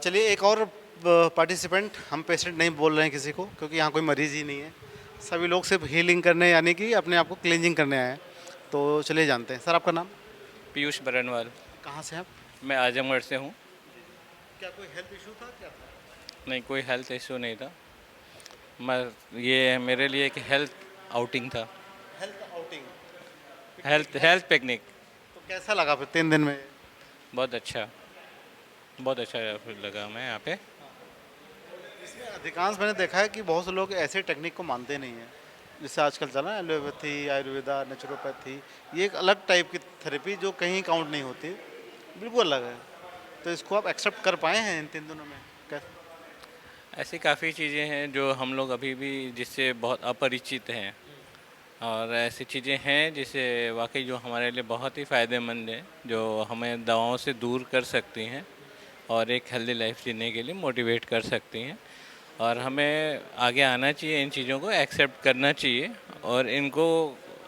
चलिए एक और पार्टिसिपेंट, हम पेशेंट नहीं बोल रहे हैं किसी को क्योंकि यहाँ कोई मरीज ही नहीं है, सभी लोग सिर्फ हीलिंग करने यानी कि अपने आप को क्लींजिंग करने आए हैं। तो चलिए जानते हैं। सर आपका नाम? पीयूष बरनवाल। कहाँ से हैं आप? मैं आजमगढ़ से हूँ। क्या कोई हेल्थ इशू था, क्या था? नहीं, कोई हेल्थ इशू नहीं था। मैं ये मेरे लिए एक हेल्थ आउटिंग था। Health outing. Health health picnic. तो कैसा लगा फिर 3 दिन में? बहुत अच्छा, बहुत अच्छा लगा मैं यहाँ पे। इसमें अधिकांश मैंने देखा है कि बहुत से लोग ऐसे टेक्निक को मानते नहीं हैं, जैसे आजकल चला है एलोपैथी, आयुर्वेदा, नेचुरोपैथी। ये एक अलग टाइप की थेरेपी जो कहीं काउंट नहीं होती, बिल्कुल अलग है। तो इसको आप एक्सेप्ट कर पाए हैं इन 3 दिनों में? कैसे? ऐसी काफ़ी चीज़ें हैं जो हम लोग अभी भी जिससे बहुत अपरिचित हैं, और ऐसी चीज़ें हैं जिसे वाकई जो हमारे लिए बहुत ही फ़ायदेमंद है, जो हमें दवाओं से दूर कर सकती हैं और एक हेल्दी लाइफ जीने के लिए मोटिवेट कर सकती हैं। और हमें आगे आना चाहिए, इन चीज़ों को एक्सेप्ट करना चाहिए और इनको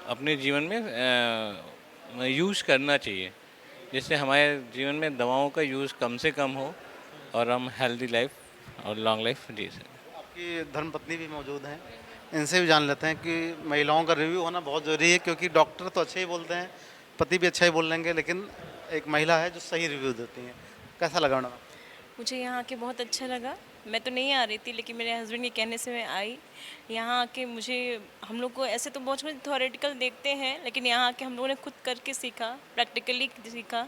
अपने जीवन में यूज़ करना चाहिए, जिससे हमारे जीवन में दवाओं का यूज़ कम से कम हो और हम हेल्दी लाइफ और लॉन्ग लाइफ जी सकें। आपकी धर्मपत्नी भी मौजूद हैं, इनसे भी जान लेते हैं कि महिलाओं का रिव्यू होना बहुत ज़रूरी है, क्योंकि डॉक्टर तो अच्छे ही बोलते हैं, पति भी अच्छा ही बोल लेंगे, लेकिन एक महिला है जो सही रिव्यू देती हैं। कैसा लगा मैडम? मुझे यहाँ आके बहुत अच्छा लगा। मैं तो नहीं आ रही थी, लेकिन मेरे हस्बैंड के कहने से मैं आई। यहाँ आके मुझे, हम लोग को ऐसे तो बहुत कुछ थ्योरेटिकल देखते हैं, लेकिन यहाँ आके हम लोगों ने खुद करके सीखा, प्रैक्टिकली सीखा,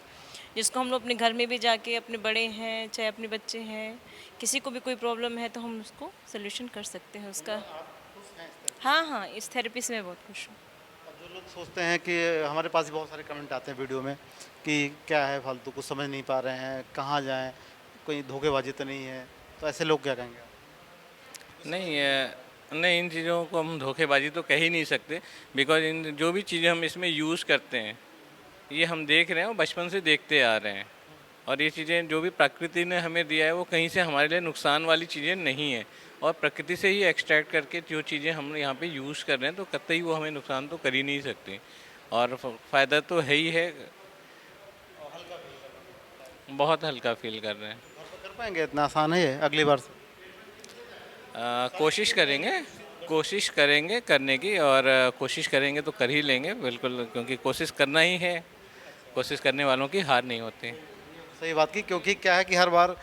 जिसको हम लोग अपने घर में भी जाके, अपने बड़े हैं चाहे अपने बच्चे हैं, किसी को भी कोई प्रॉब्लम है तो हम उसको सोल्यूशन कर सकते हैं उसका। हाँ हाँ, इस थेरेपी से मैं बहुत खुश हूँ। अब जो लोग सोचते हैं कि हमारे पास भी बहुत सारे कमेंट आते हैं वीडियो में कि क्या है फालतू, कुछ समझ नहीं पा रहे हैं, कहाँ जाएं, कोई धोखेबाजी तो नहीं है, तो ऐसे लोग क्या कहेंगे? नहीं नहीं, इन चीज़ों को हम धोखेबाजी तो कह ही नहीं सकते, बिकॉज इन जो भी चीज़ें हम इसमें यूज़ करते हैं ये हम देख रहे हैं और बचपन से देखते आ रहे हैं। और ये चीज़ें जो भी प्रकृति ने हमें दिया है वो कहीं से हमारे लिए नुकसान वाली चीज़ें नहीं है, और प्रकृति से ही एक्सट्रैक्ट करके जो चीज़ें हम यहाँ पे यूज़ कर रहे हैं तो कतई वो हमें नुकसान तो कर ही नहीं सकती, और फ़ायदा तो है ही है। बहुत हल्का फील कर रहे हैं। घर पर कर पाएंगे? इतना आसान है ये? अगली बार से कोशिश करेंगे, कोशिश करेंगे करने की, और कोशिश करेंगे तो कर ही लेंगे बिल्कुल, क्योंकि कोशिश करना ही है, कोशिश करने वालों की हार नहीं होती। सही बात की, क्योंकि क्या है कि हर बार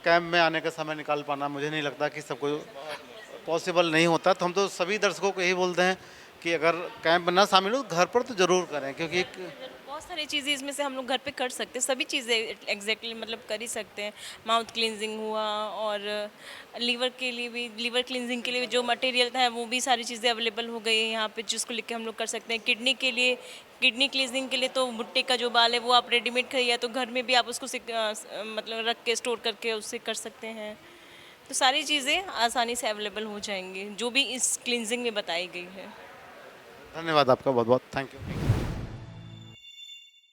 कैंप में आने का समय निकाल पाना मुझे नहीं लगता कि सबको पॉसिबल नहीं होता। तो हम तो सभी दर्शकों को यही बोलते हैं कि अगर कैंप ना शामिल हो तो घर पर तो ज़रूर करें, क्योंकि बहुत सारी चीज़ें इसमें से हम लोग घर पे कर सकते हैं, सभी चीज़ें एग्जैक्टली मतलब कर ही सकते हैं। माउथ क्लींजिंग हुआ, और लीवर के लिए भी, लीवर क्लींजिंग के लिए जो मटेरियल था वो भी सारी चीज़ें अवेलेबल हो गई है यहाँ पे, जिसको लेके हम लोग कर सकते हैं। किडनी के लिए, किडनी क्लींजिंग के लिए तो भुट्टे का जो बाल है वो आप रेडीमेड खरीदिए, तो घर में भी आप उसको मतलब रख के स्टोर करके उससे कर सकते हैं। तो सारी चीज़ें आसानी से अवेलेबल हो जाएंगी जो भी इस क्लींजिंग में बताई गई है। धन्यवाद आपका बहुत बहुत, थैंक यू।